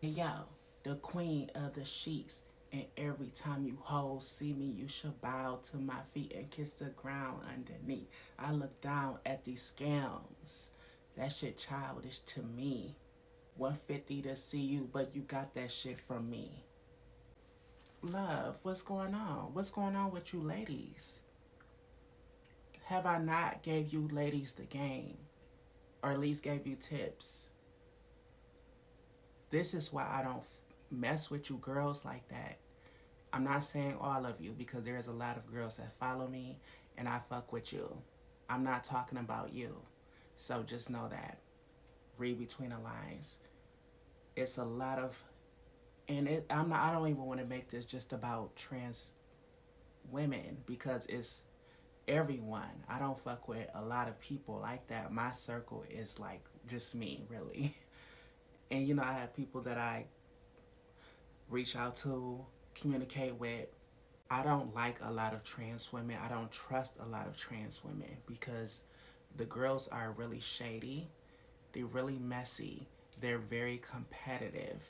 Yo, the queen of the sheets. And every time you hoes see me, you should bow to my feet and kiss the ground underneath. I look down at these scams. That shit childish to me. 150 to see you, but you got that shit from me. Love, what's going on? What's going on with you ladies? Have I not gave you ladies the game? Or at least gave you tips? This is why I don't mess with you girls like that. I'm not saying all of you because there's a lot of girls that follow me and I fuck with you. I'm not talking about you. So just know that. Read between the lines. It's a lot of, and I don't even want to make this just about trans women because it's everyone. I don't fuck with a lot of people like that. My circle is like just me, really. And you know, I have people that I reach out to, communicate with. I don't like a lot of trans women. I don't trust a lot of trans women because the girls are really shady. They're really messy. They're very competitive.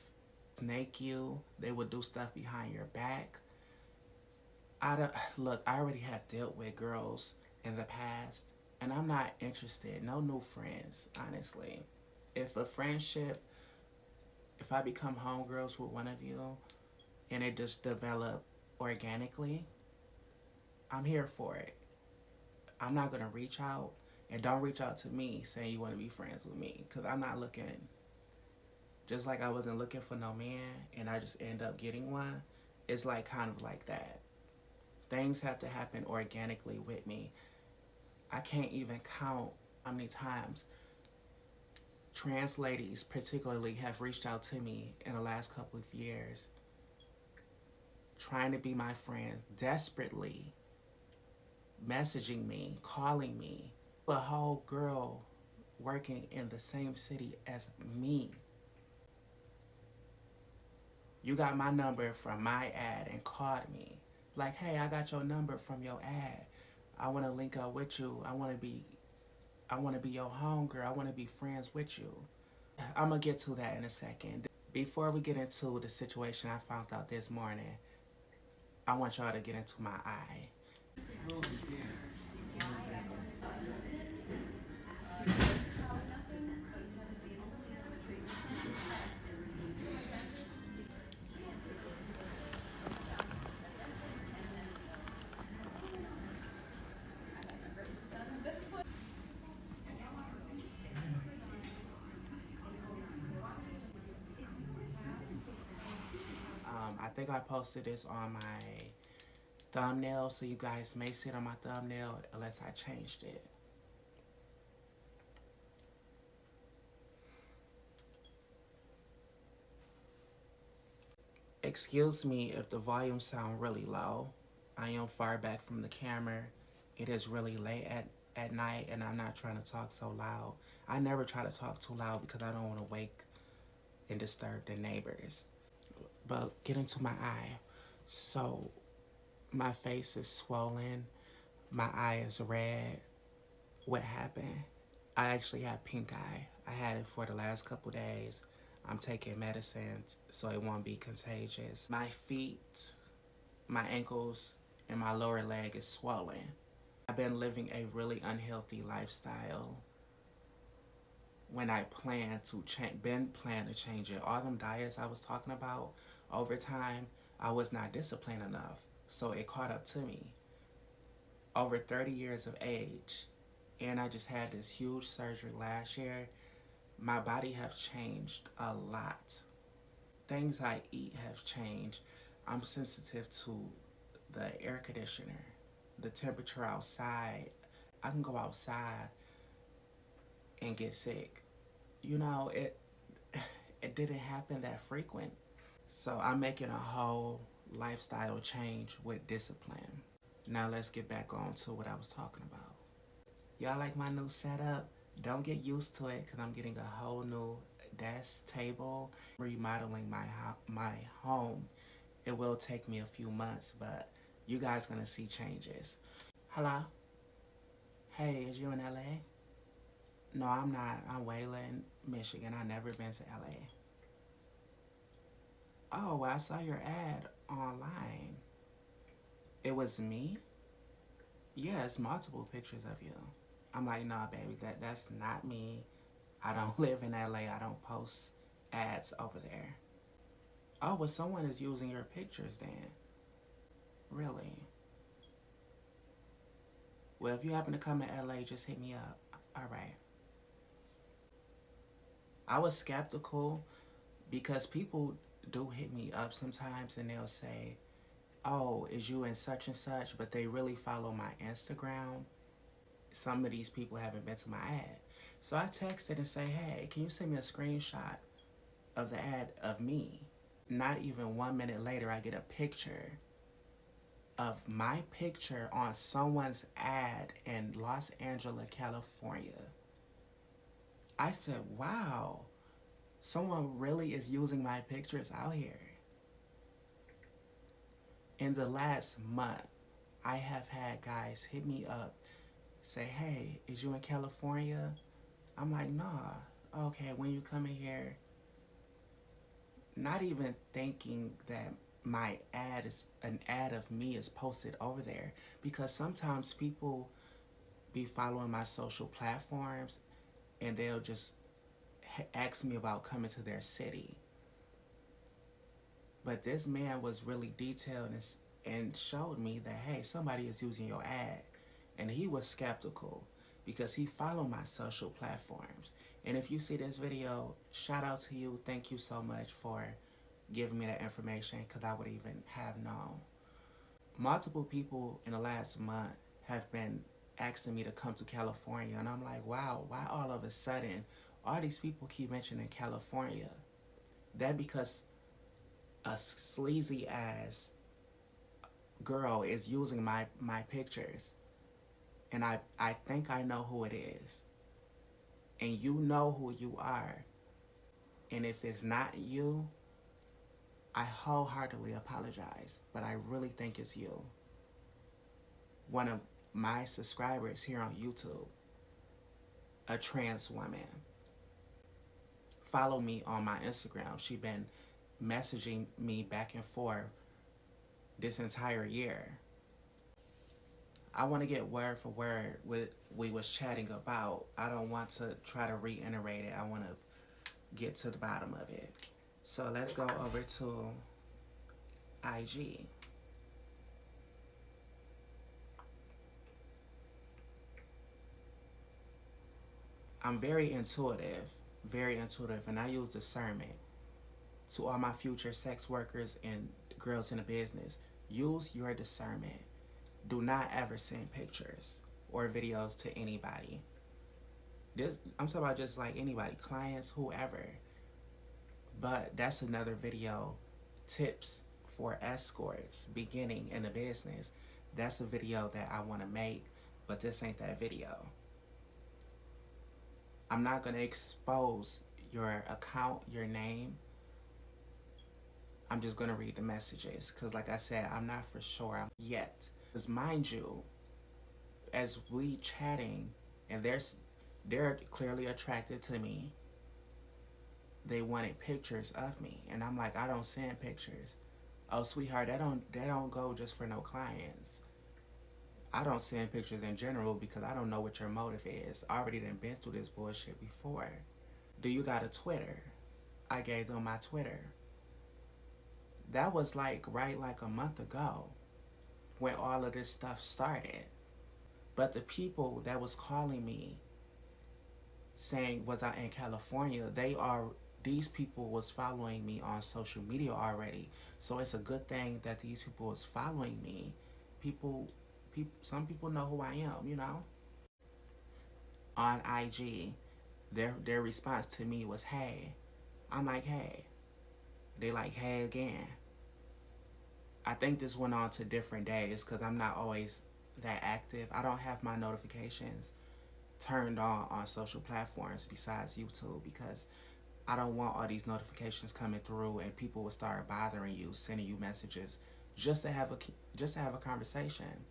Snake you. They will do stuff behind your back. Look, I already have dealt with girls in the past, and I'm not interested. No new friends, honestly. If a friendship, if I become homegirls with one of you, and it just develop organically, I'm here for it. I'm not gonna reach out, and don't reach out to me saying you want to be friends with me, cause I'm not looking. Just like I wasn't looking for no man, and I just end up getting one. It's like kind of like that. Things have to happen organically with me. I can't even count how many times trans ladies particularly have reached out to me in the last couple of years trying to be my friend, desperately messaging me, calling me. A whole girl working in the same city as me. You got my number from my ad and called me. Like, hey, I got your number from your ad. I want to link up with you. I want to be your homegirl. I want to be friends with you. I'm going to get to that in a second. Before we get into the situation I found out this morning, I want y'all to get into my eye. I think I posted this on my thumbnail, so you guys may see it on my thumbnail unless I changed it. Excuse me if the volume sound really low. I am far back from the camera. It is really late at night and I'm not trying to talk so loud. I never try to talk too loud because I don't want to wake and disturb the neighbors. But get into my eye. So my face is swollen. My eye is red. What happened? I actually have pink eye. I had it for the last couple days. I'm taking medicines so it won't be contagious. My feet, my ankles, and my lower leg is swollen. I've been living a really unhealthy lifestyle when I plan to change it. All them diets I was talking about over time, I was not disciplined enough. So it caught up to me. Over 30 years of age, and I just had this huge surgery last year. My body have changed a lot. Things I eat have changed. I'm sensitive to the air conditioner, the temperature outside. I can go outside and get sick. You know, it didn't happen that frequent. So I'm making a whole lifestyle change with discipline. Now let's get back on to what I was talking about. Y'all like my new setup? Don't get used to it because I'm getting a whole new desk, table, remodeling my home. It will take me a few months, but you guys gonna see changes. Hello? Hey, is you in LA? No, I'm not. I'm Wayland, Michigan. I've never been to LA. Oh, well, I saw your ad online. It was me? Yeah, it's multiple pictures of you. I'm like, nah, baby, that's not me. I don't live in LA. I don't post ads over there. Oh, well, someone is using your pictures then. Really? Well, if you happen to come to LA, just hit me up. All right. I was skeptical because people do hit me up sometimes and they'll say, oh, is you in such and such? But they really follow my Instagram. Some of these people haven't been to my ad. So I texted and say, hey, can you send me a screenshot of the ad of me? Not even 1 minute later, I get a picture of my picture on someone's ad in Los Angeles, California. I said, wow, someone really is using my pictures out here. In the last month, I have had guys hit me up, say, hey, is you in California? I'm like, nah. Okay, when you come in here, not even thinking that my ad is an ad of me is posted over there, because sometimes people be following my social platforms and they'll just ask me about coming to their city. But this man was really detailed and showed me that, hey, somebody is using your ad. And he was skeptical because he followed my social platforms. And if you see this video, shout out to you. Thank you so much for giving me that information, because I would even have known. Multiple people in the last month have been asking me to come to California. And I'm like, wow, why all of a sudden all these people keep mentioning California? That because a sleazy ass girl is using my pictures, and I think I know who it is, and you know who you are, and if it's not you, I wholeheartedly apologize, but I really think it's you. One of my subscribers here on YouTube, a trans woman, follow me on my Instagram. She been messaging me back and forth this entire year. I want to get word for word what we was chatting about. I don't want to try to reiterate it. I want to get to the bottom of it. So let's go over to IG. I'm very intuitive, and I use discernment. To all my future sex workers and girls in the business, use your discernment. Do not ever send pictures or videos to anybody. I'm talking about just like anybody, clients, whoever. But that's another video, tips for escorts beginning in the business. That's a video that I want to make, but this ain't that video. I'm not going to expose your account, your name. I'm just going to read the messages because, like I said, I'm not for sure yet. Because mind you, as we chatting, and they're clearly attracted to me. They wanted pictures of me, and I'm like, I don't send pictures. Oh, sweetheart, that don't go just for no clients. I don't send pictures in general because I don't know what your motive is. I already done been through this bullshit before. Do you got a Twitter? I gave them my Twitter. That was like a month ago when all of this stuff started. But the people that was calling me saying was I in California, these people was following me on social media already. So it's a good thing that these people was following me. Some people know who I am, you know. On IG, their response to me was, hey. I'm like, hey. They like, hey again. I think this went on to different days because I'm not always that active. I don't have my notifications turned on social platforms besides YouTube, because I don't want all these notifications coming through and people will start bothering you, sending you messages just to have a conversation.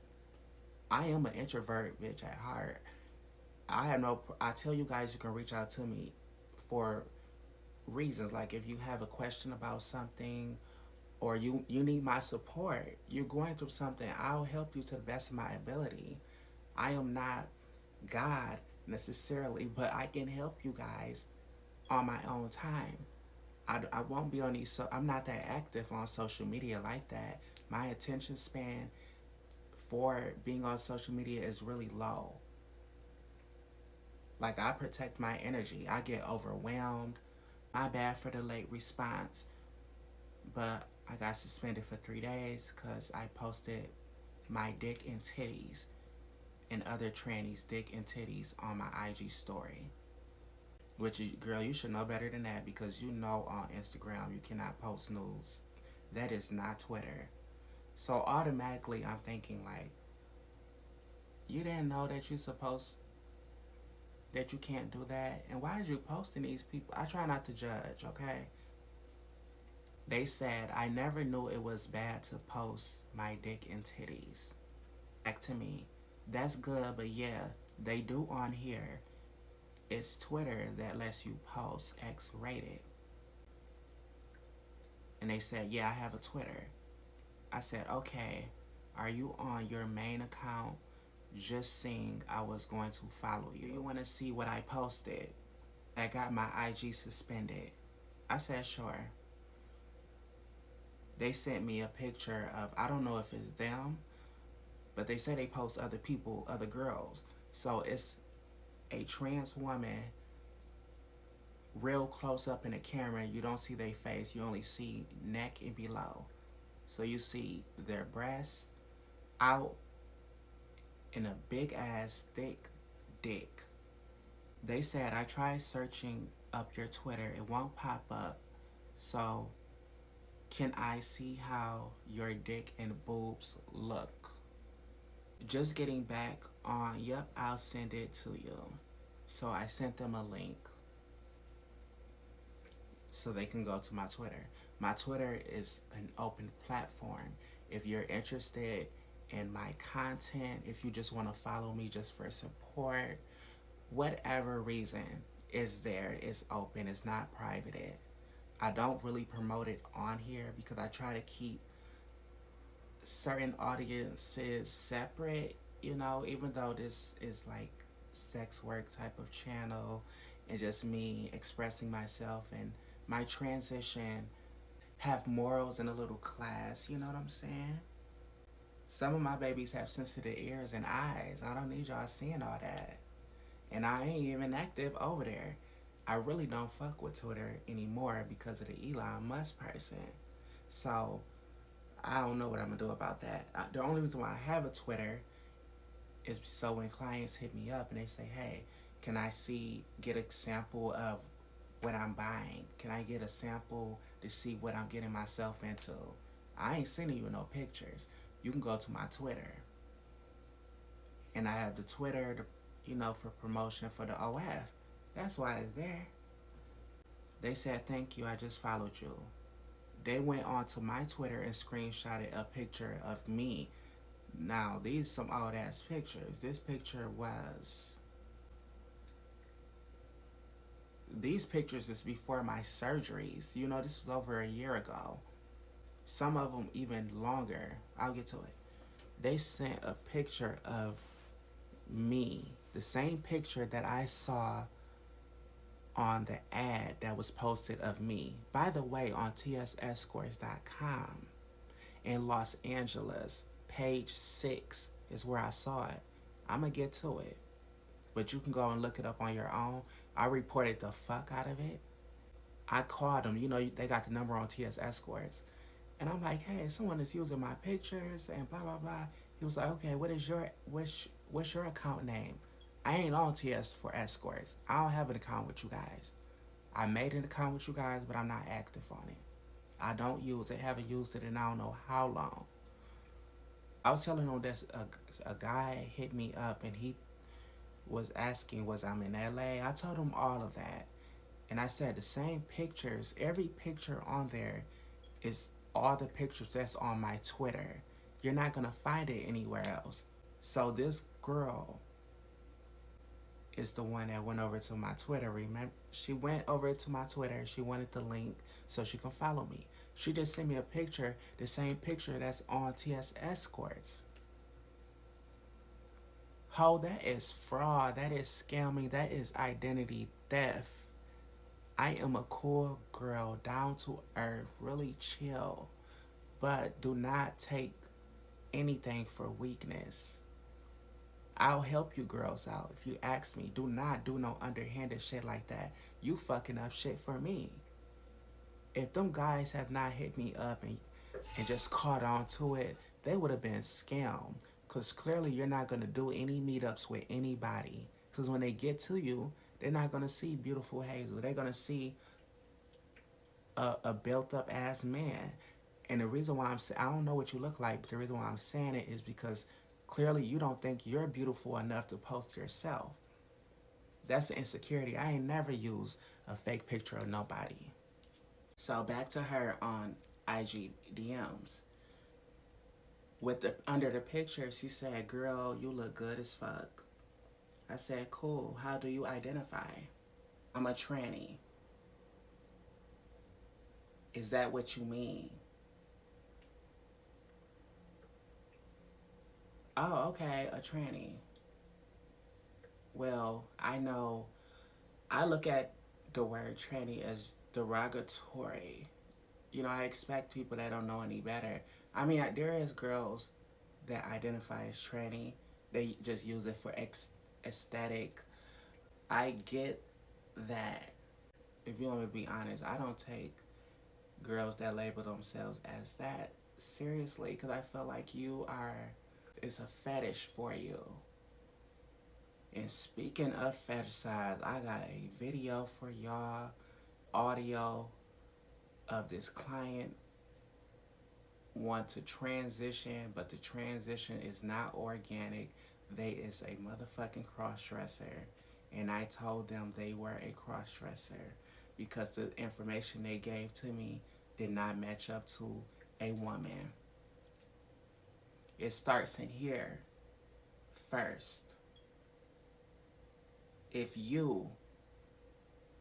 I am an introvert bitch at heart. I tell you guys you can reach out to me for reasons, like if you have a question about something or you need my support. You're going through something. I'll help you to the best of my ability. I am not God necessarily, but I can help you guys on my own time. I won't be on these, so I'm not that active on social media like that. My attention span for being on social media is really low. Like, I protect my energy. I get overwhelmed. My bad for the late response, but I got suspended for 3 days because I posted my dick and titties and other trannies' dick and titties on my IG story. Which, girl, you should know better than that, because you know on Instagram you cannot post news. That is not Twitter. So automatically I'm thinking, like, you didn't know that you're supposed, that you can't do that, and why are you posting these people? I try not to judge, okay? They said I never knew it was bad to post my dick and titties. Back to me. That's good, but yeah, they do on here. It's Twitter that lets you post X rated. And they said, yeah, I have a Twitter. I said, okay, are you on your main account just seeing I was going to follow you? You want to see what I posted that got my IG suspended? I said, sure. They sent me a picture of, I don't know if it's them, but they say they post other people, other girls. So it's a trans woman real close up in the camera. You don't see their face. You only see neck and below. So you see their breasts out in a big ass thick dick. They said I tried searching up your Twitter. It won't pop up. So can I see how your dick and boobs look? Just getting back on, yep, I'll send it to you. So I sent them a link so they can go to my Twitter. My Twitter is an open platform. If you're interested in my content, if you just want to follow me just for support, whatever reason is there, it's open, it's not private. I don't really promote it on here because I try to keep certain audiences separate, you know, even though this is like sex work type of channel and just me expressing myself and my transition have morals and a little class, you know what I'm saying? Some of my babies have sensitive ears and eyes. I don't need y'all seeing all that. And I ain't even active over there. I really don't fuck with Twitter anymore because of the Elon Musk person. So I don't know what I'm gonna do about that. The only reason why I have a Twitter is so when clients hit me up and they say, hey, can I get a sample of what I'm buying? Can I get a sample to see what I'm getting myself into? I ain't sending you no pictures. You can go to my Twitter. And I have the Twitter, for promotion for the OF. That's why it's there. They said, thank you, I just followed you. They went on to my Twitter and screenshotted a picture of me. Now, these some old ass pictures. These pictures is before my surgeries. This was over a year ago. Some of them even longer. I'll get to it. They sent a picture of me, the same picture that I saw on the ad that was posted of me. By the way, on tsescorts.com in Los Angeles, page 6 is where I saw it. I'm going to get to it. But you can go and look it up on your own. I reported the fuck out of it. I called them. They got the number on TS Escorts. And I'm like, hey, someone is using my pictures and blah, blah, blah. He was like, okay, what's your account name? I ain't on TS for Escorts. I don't have an account with you guys. I made an account with you guys, but I'm not active on it. I don't use it, haven't used it in I don't know how long. I was telling him that a guy hit me up and he was asking was I'm in LA. I told him all of that. And I said the same pictures, every picture on there is all the pictures that's on my Twitter. You're not going to find it anywhere else. So this girl is the one that went over to my Twitter. Remember, she went over to my Twitter. She wanted the link so she can follow me. She just sent me a picture, the same picture that's on TS Escorts. Ho, that is fraud. That is scamming. That is identity theft. I am a cool girl, down to earth, really chill, but do not take anything for weakness. I'll help you girls out if you ask me. Do not do no underhanded shit like that. You fucking up shit for me. If them guys have not hit me up and just caught on to it, they would have been scammed. Because clearly you're not going to do any meetups with anybody. Because when they get to you, they're not going to see beautiful Hazel. They're going to see a built up ass man. And the reason why I don't know what you look like, but the reason why I'm saying it is because clearly you don't think you're beautiful enough to post yourself. That's the insecurity. I ain't never used a fake picture of nobody. So back to her on IG DMs. With the under the picture, she said, "Girl, you look good as fuck." I said, "Cool. How do you identify?" "I'm a tranny." "Is that what you mean?" "Oh, okay, a tranny." Well, I look at the word tranny as derogatory. You know, I expect people that don't know any better. I mean, there is girls that identify as tranny. They just use it for aesthetic. I get that. If you want me to be honest, I don't take girls that label themselves as that seriously because I feel like it's a fetish for you. And speaking of fetishize, I got a video for y'all, audio of this client want to transition, but the transition is not organic. They is a motherfucking cross-dresser. And I told them they were a cross-dresser because the information they gave to me did not match up to a woman. It starts in here first. If you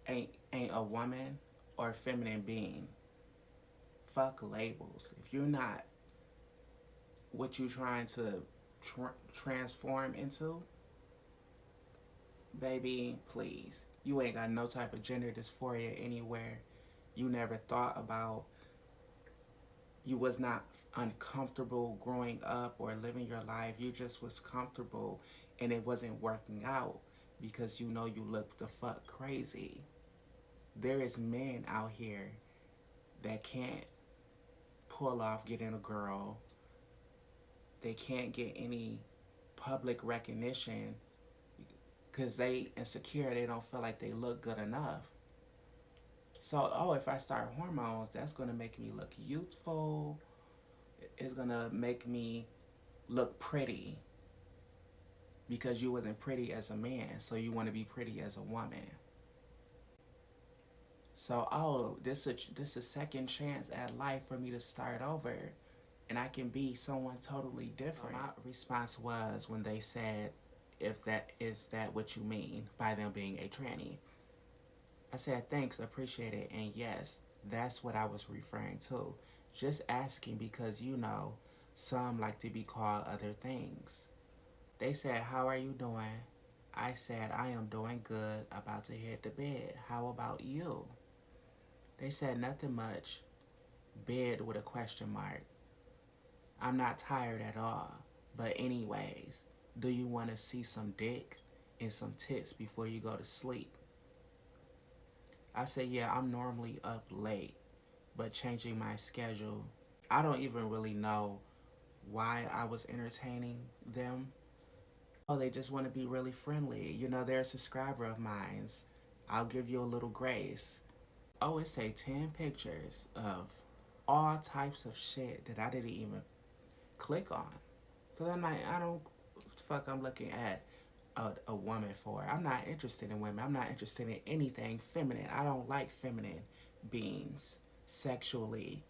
ain't a woman or a feminine being, fuck labels. If you're not what you trying to transform into, baby, please. You ain't got no type of gender dysphoria anywhere. You never thought about, you was not uncomfortable growing up or living your life. You just was comfortable and it wasn't working out because you know you look the fuck crazy. There is men out here that can't pull off getting a girl. They can't get any public recognition because they insecure. They don't feel like they look good enough. So, if I start hormones, that's going to make me look youthful. It's going to make me look pretty because you wasn't pretty as a man, so you want to be pretty as a woman. So, this is a second chance at life for me to start over, and I can be someone totally different. My response was when they said, "If that is that what you mean by them being a tranny?" I said, "Thanks, appreciate it, and yes, that's what I was referring to. Just asking because some like to be called other things." They said, "How are you doing?" I said, "I am doing good, about to hit the bed. How about you?" They said, "Nothing much. Bed with a question mark. I'm not tired at all. But anyways, do you want to see some dick and some tits before you go to sleep?" I said, "Yeah, I'm normally up late, but changing my schedule." I don't even really know why I was entertaining them. Oh, they just want to be really friendly. They're a subscriber of mine. I'll give you a little grace. Oh, it say 10 pictures of all types of shit that I didn't even click on. Because I'm looking at a woman for. I'm not interested in women. I'm not interested in anything feminine. I don't like feminine beings sexually.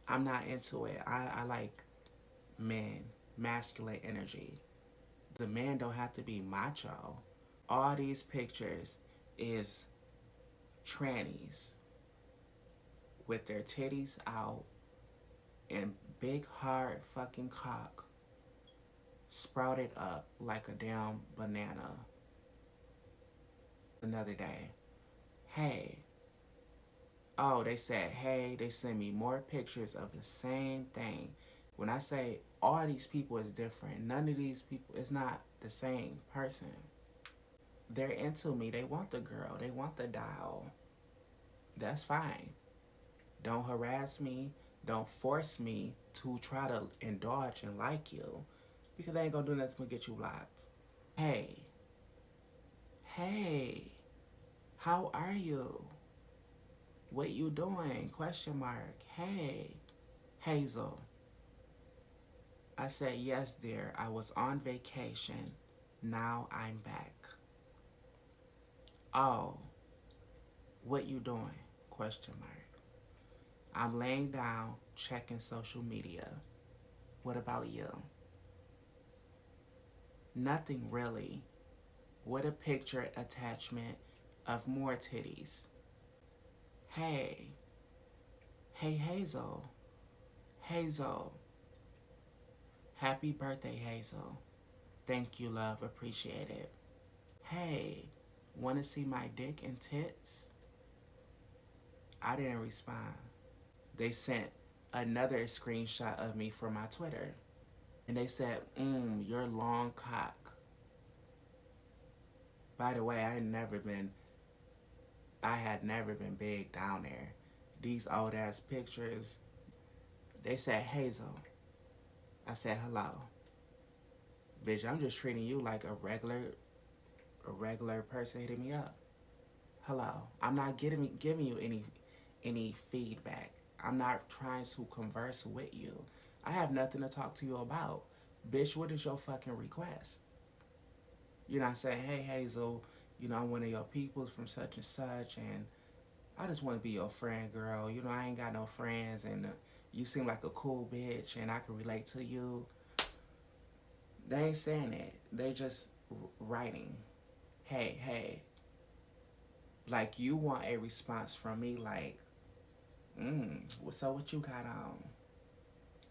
I'm not into it. I like men, masculine energy. The man don't have to be macho. All these pictures is trannies with their titties out and big hard fucking cock sprouted up like a damn banana. Another day. Hey. Oh, they said, hey, they send me more pictures of the same thing. When I say all these people is different, none of these people is not the same person. They're into me. They want the girl. They want the doll. That's fine. Don't harass me. Don't force me to try to indulge and like you, because they ain't gonna do nothing but get you blocked. Hey. Hey. How are you? What you doing? Question mark. Hey. Hazel. I said, yes, dear. I was on vacation. Now I'm back. Oh. What you doing? Question mark. I'm laying down, checking social media. What about you? Nothing really. With a picture attachment of more titties. Hey. Hey, Hazel. Hazel. Happy birthday, Hazel. Thank you, love. Appreciate it. Hey. Want to see my dick and tits? I didn't respond. They sent another screenshot of me from my Twitter. And they said, your long cock. By the way, I had never been big down there. These old ass pictures. They said, Hazel. I said, hello. Bitch, I'm just treating you like a regular person hitting me up. Hello. I'm not giving you any feedback. I'm not trying to converse with you. I have nothing to talk to you about. Bitch, what is your fucking request? You're not saying, hey, Hazel, I'm one of your peoples from such and such, and I just want to be your friend, girl. I ain't got no friends, and you seem like a cool bitch, and I can relate to you. They ain't saying it. They just writing, hey. Like, you want a response from me, like, so what you got on?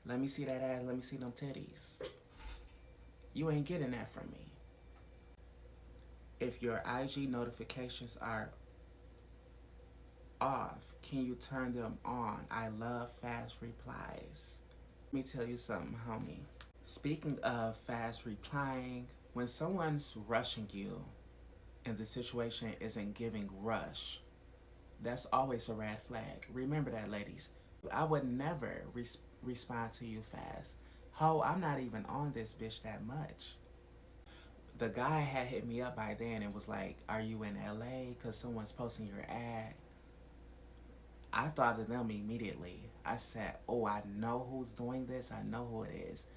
Let me see that ass. Let me see them titties. You ain't getting that from me. If your IG notifications are off, can you turn them on? I love fast replies. Let me tell you something, homie. Speaking of fast replying, when someone's rushing you and the situation isn't giving rush, that's always a red flag. Remember that, ladies. I would never respond to you fast. Ho, I'm not even on this bitch that much. The guy had hit me up by then and was like, are you in LA? Because someone's posting your ad. I thought of them immediately. I said, oh, I know who's doing this. I know who it is.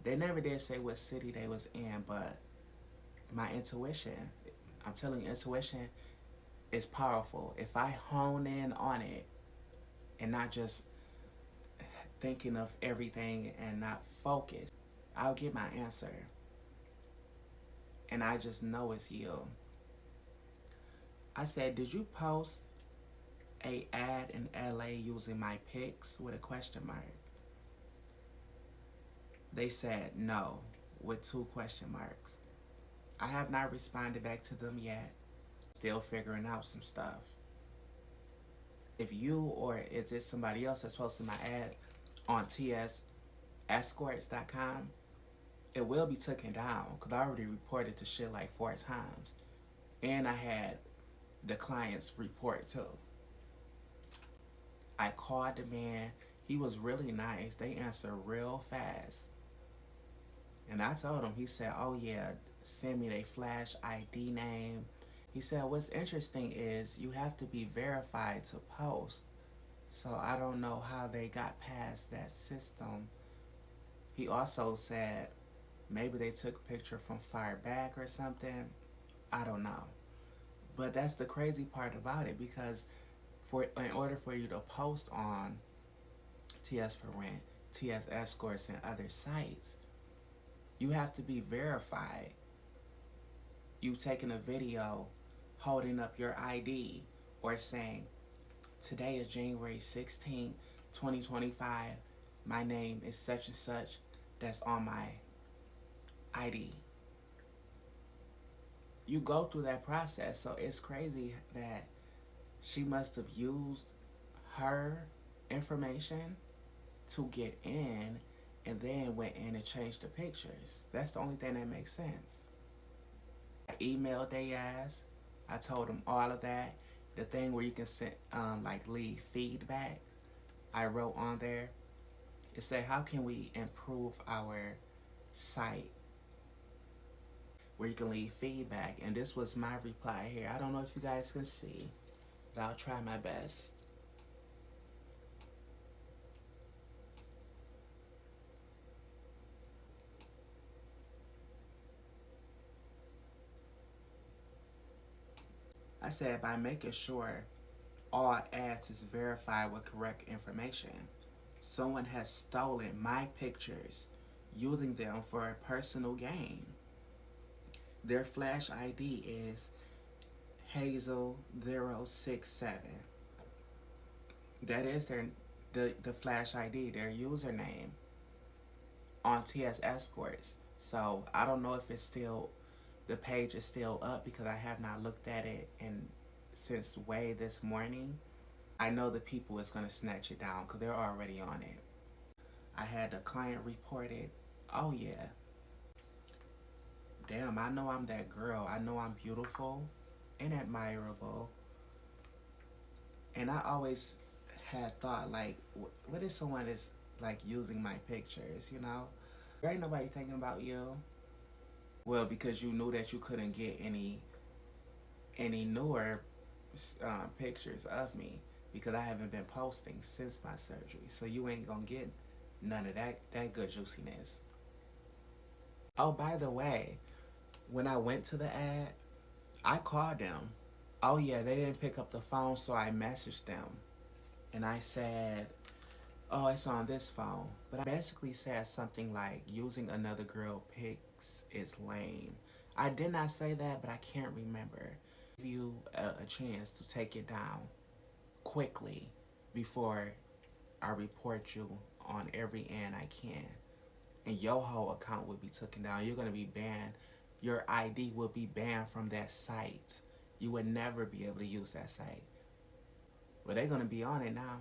They never did say what city they was in, but my intuition, I'm telling you, intuition is powerful. If I hone in on it and not just thinking of everything and not focus, I'll get my answer. And I just know it's you. I said, did you post a ad in LA using my pics with a question mark? They said no, with 2 question marks. I have not responded back to them yet. Still figuring out some stuff. If you or is it somebody else that's posted my ad on Escorts.com, it will be taken down because I already reported to shit like 4 times. And I had the client's report too. I called the man. He was really nice. They answered real fast. And I told him, he said, oh yeah, send me their flash ID name. He said, what's interesting is you have to be verified to post. So I don't know how they got past that system. He also said, maybe they took a picture from far back or something. I don't know. But that's the crazy part about it, because in order for you to post on TS for Rent, TS Escorts, and other sites, you have to be verified. you taking a video holding up your ID or saying, today is January 16th, 2025. My name is such and such that's on my ID. You go through that process. So it's crazy that she must have used her information to get in and then went in and changed the pictures. That's the only thing that makes sense. I emailed they ass. I told them all of that. The thing where you can send, like leave feedback, I wrote on there. It said, how can we improve our site? Where you can leave feedback. And this was my reply here. I don't know if you guys can see, but I'll try my best. I said, by making sure all ads is verified with correct information. Someone has stolen my pictures, using them for a personal gain. Their flash ID is Hazel067. That is the flash ID, their username on TS Escorts. So I don't know if it's still, the page is still up because I have not looked at it since way this morning. I know the people is going to snatch it down because they're already on it. I had a client report it. Oh yeah. Damn, I know I'm that girl. I know I'm beautiful and admirable. And I always had thought, like, what if someone is like using my pictures, you know? There ain't nobody thinking about you. Well, because you knew that you couldn't get any newer pictures of me because I haven't been posting since my surgery. So you ain't gonna get none of that good juiciness. Oh, by the way, when I went to the ad, I called them. Oh yeah, they didn't pick up the phone, so I messaged them. And I said, oh, it's on this phone. But I basically said something like, using another girl pics is lame. I did not say that, but I can't remember. Give you a chance to take it down quickly before I report you on every end I can. And your whole account will be taken down. You're going to be banned. Your ID will be banned from that site. You would never be able to use that site. But they're going to be on it now.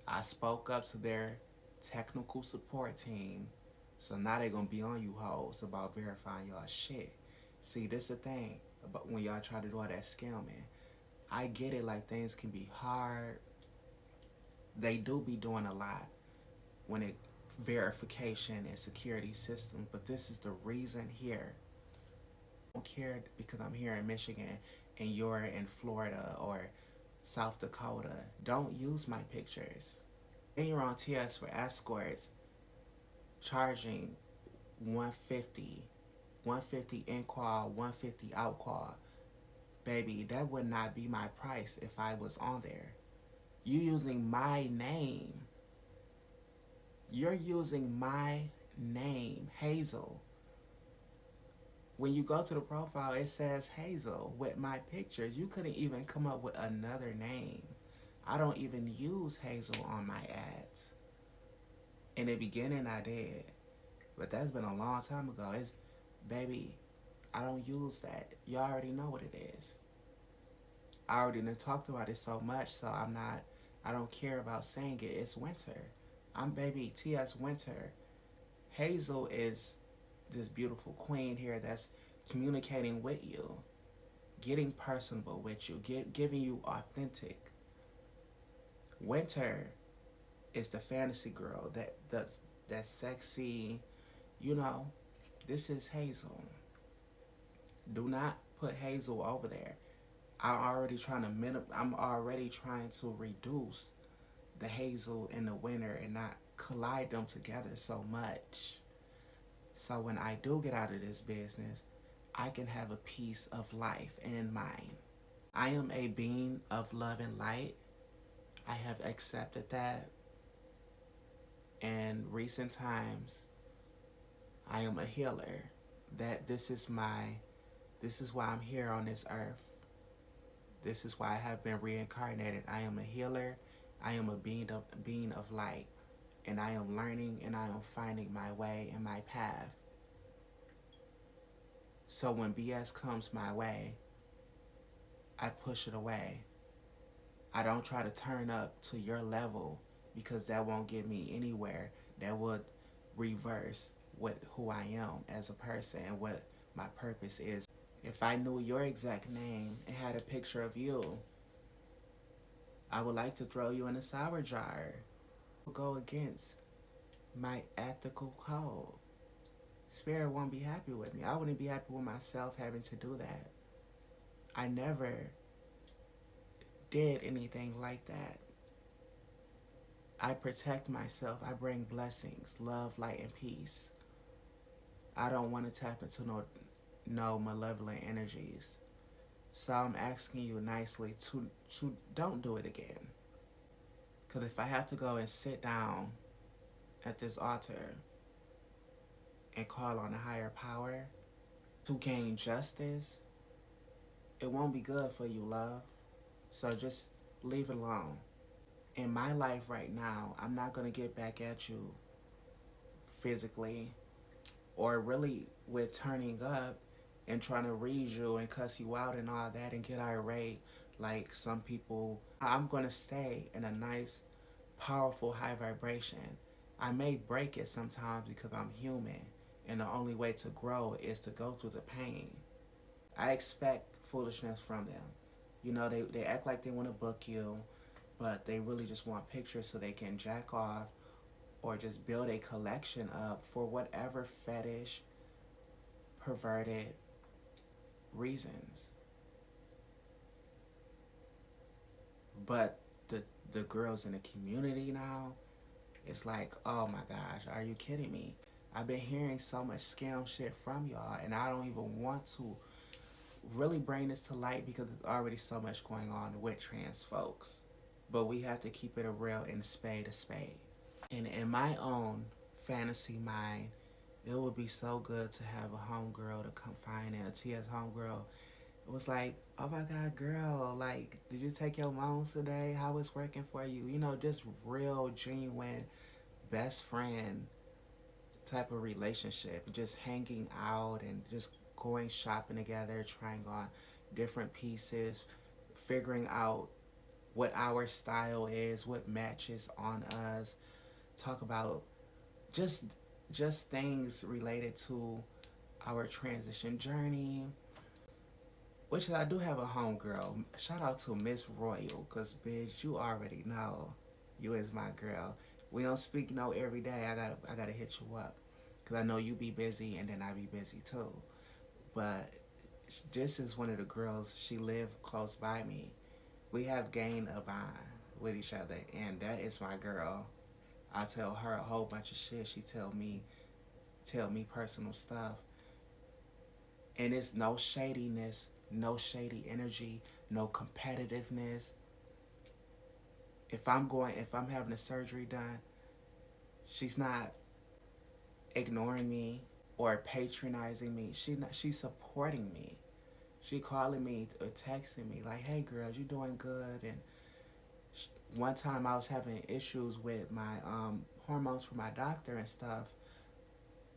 I spoke up to their technical support team. So now they're going to be on you hoes about verifying y'all shit. See, this is the thing about when y'all try to do all that scamming. I get it, like things can be hard. They do be doing a lot when it verification and security systems, but this is the reason here. I don't care because I'm here in Michigan and you're in Florida or South Dakota. Don't use my pictures. Then you're on TS for Escorts charging $150 in call, $150 out call. Baby, that would not be my price if I was on there. You using my name. You're using my name, Hazel. When you go to the profile, it says Hazel with my pictures. You couldn't even come up with another name. I don't even use Hazel on my ads. In the beginning, I did. But that's been a long time ago. Baby, I don't use that. You already know what it is. I already done talked about it so much, so I don't care about saying it. It's winter. I'm baby T.S. Winter. Hazel is this beautiful queen here that's communicating with you, getting personable with you, giving you authentic. Winter is the fantasy girl, that sexy, you know. This is Hazel. Do not put Hazel over there. I'm already trying to reduce the Hazel and the Winter and not collide them together so much. So when I do get out of this business, I can have a piece of life and mind. I am a being of love and light. I have accepted that. In recent times, I am a healer. that this is why I'm here on this earth. This is why I have been reincarnated. I am a healer. I am a being of light. And I am learning and I am finding my way and my path. So when BS comes my way, I push it away. I don't try to turn up to your level because that won't get me anywhere. That would reverse who I am as a person and what my purpose is. If I knew your exact name and had a picture of you, I would like to throw you in a sour jar. Go against my ethical code. Spirit won't be happy with me. I wouldn't be happy with myself having to do that. I never did anything like that. I protect myself. I bring blessings, love, light, and peace. I don't want to tap into no malevolent energies. So I'm asking you nicely to don't do it again. Because if I have to go and sit down at this altar and call on a higher power to gain justice, it won't be good for you, love. So just leave it alone. In my life right now, I'm not going to get back at you physically or really with turning up and trying to read you and cuss you out and all that and get irate like some people. I'm going to stay in a nice, powerful, high vibration. I may break it sometimes because I'm human, and the only way to grow is to go through the pain. I expect foolishness from them. You know, they act like they want to book you, but they really just want pictures so they can jack off or just build a collection up for whatever fetish, perverted reasons. But the girls in the community now, it's like, oh my gosh, are you kidding me? I've been hearing so much scam shit from y'all, and I don't even want to really bring this to light because there's already so much going on with trans folks. But we have to keep it a real and a spade a spade. And in my own fantasy mind, it would be so good to have a homegirl to confine in, a TS homegirl. It was like, oh my God, girl, like, did you take your moms today? How is working for you? You know, just real, genuine, best friend type of relationship. Just hanging out and just going shopping together, trying on different pieces, figuring out what our style is, what matches on us. Talk about just just things related to our transition journey. Which I do have a homegirl. Shout out to Miss Royal, cause bitch, you already know, you is my girl. We don't speak no every day. I gotta hit you up, cause I know you be busy and then I be busy too. But this is one of the girls. She live close by me. We have gained a bond with each other, and that is my girl. I tell her a whole bunch of shit. She tell me personal stuff. And it's no shadiness, no shady energy, no competitiveness. If I'm having a surgery done, she's not ignoring me or patronizing me. She's supporting me. She calling me or texting me like, "Hey girl, you doing good?" And one time I was having issues with my hormones from my doctor and stuff.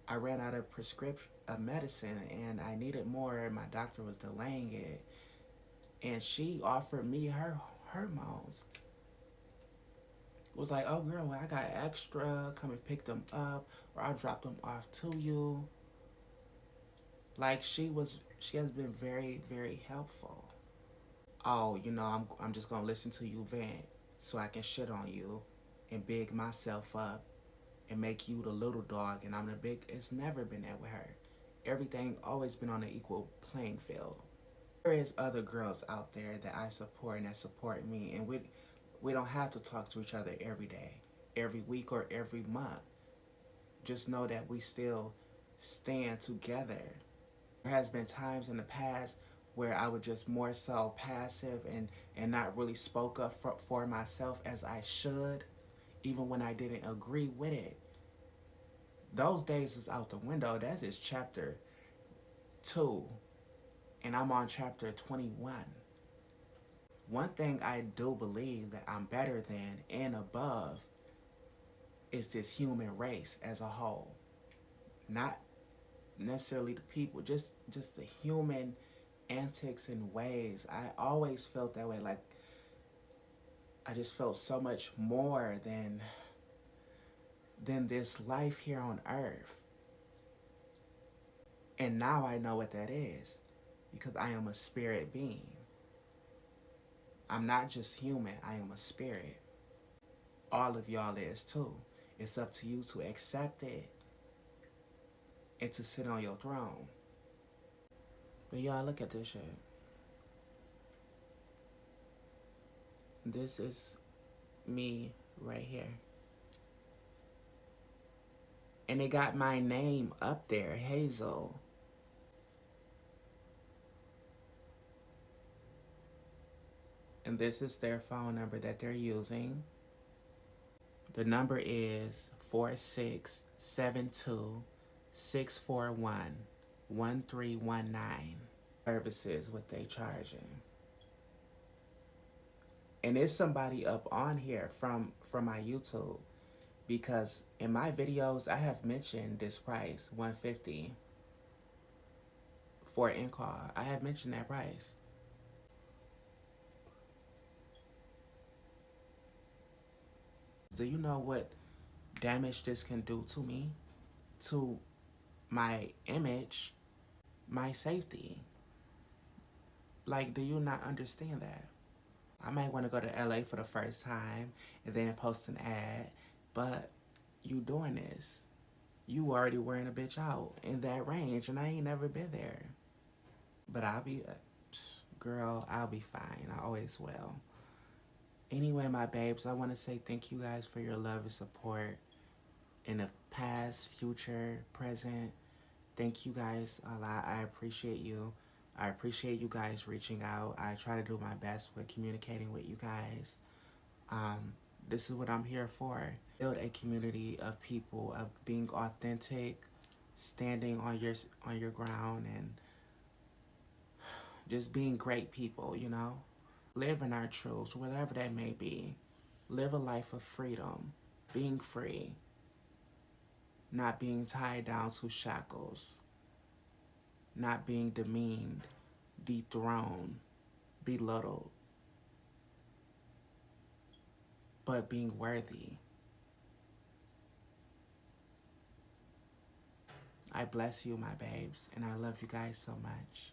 I ran out of prescription of medicine and I needed more, and my doctor was delaying it. And she offered me her hormones. It was like, "Oh girl, well, I got extra. Come and pick them up, or I'll drop them off to you." Like she has been very, very helpful. Oh, you know, I'm just gonna listen to you vent so I can shit on you and big myself up and make you the little dog and I'm the big. It's never been that with her. Everything always been on an equal playing field. There is other girls out there that I support and that support me, and we don't have to talk to each other every day, every week, or every month. Just know that we still stand together. There has been times in the past where I was just more so passive and not really spoke up for myself as I should, even when I didn't agree with it. Those days is out the window. That's his chapter 2, and I'm on chapter 21. One thing I do believe that I'm better than and above is this human race as a whole. Not necessarily the people, just the human antics and ways. I always felt that way. Like I just felt so much more than this life here on earth. And now I know what that is because I am a spirit being. I'm not just human, I am a spirit. All of y'all is too. It's up to you to accept it and to sit on your throne. But y'all, look at this shit. This is me right here. And it got my name up there, Hazel. And this is their phone number that they're using. The number is 4672-641-1319. Services what they charging. And there's somebody up on here from my YouTube, because in my videos I have mentioned this price, $150 for an in-call. I have mentioned that price. Do you know what damage this can do to me, to my image, my safety? Like, do you not understand that? I might want to go to LA for the first time and then post an ad, but you doing this. You already wearing a bitch out in that range, and I ain't never been there. But I'll be, girl, I'll be fine. I always will. Anyway, my babes, I want to say thank you guys for your love and support in the past, future, present. Thank you guys a lot. I appreciate you. I appreciate you guys reaching out. I try to do my best with communicating with you guys. This is what I'm here for. Build a community of people, of being authentic, standing on your ground, and just being great people, you know? Living our truths, whatever that may be. Live a life of freedom, being free, not being tied down to shackles, not being demeaned, dethroned, belittled, but being worthy. I bless you, my babes, and I love you guys so much.